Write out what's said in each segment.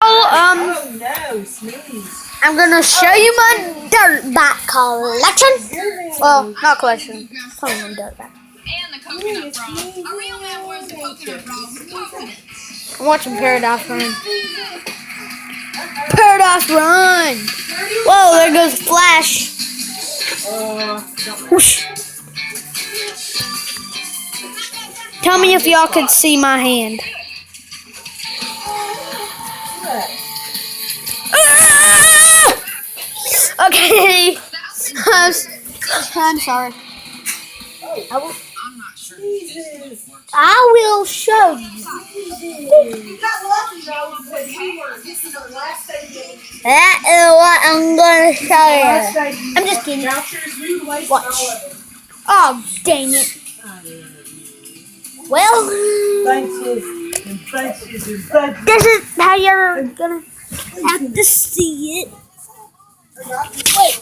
Oh no, sneeze. I'm gonna show you my dirt bike collection. Well, not collection. Probably my dirt bike. And the coconut bra. A real man wears the coconut bra with confidence. I'm watching Paradise Run. Paradise Run! Whoa, there goes Flash. Whoosh. Tell me if y'all could see my hand. Ah! Okay. I'm sorry. I will show you. That is what I'm going to show you. I'm just kidding. Watch. Oh, dang it. Well, this is how you're going to have to see it. Wait.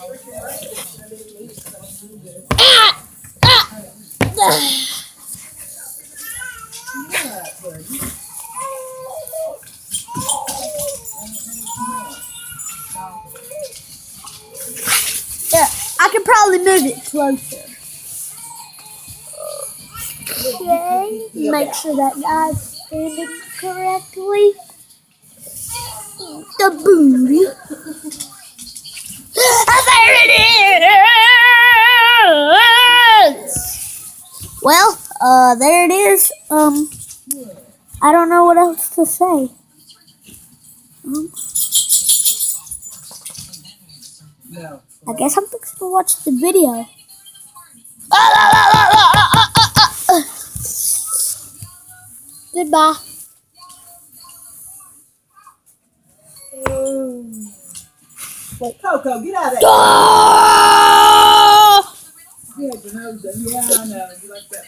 Yeah, I can probably move it closer. Okay, make sure that guy's standing correctly. The booty. There it is! Well, there it is. I don't know what else to say. I guess I'm fixing to watch the video. Goodbye. Wait, Coco, get out of there. Yeah, I know. You like that.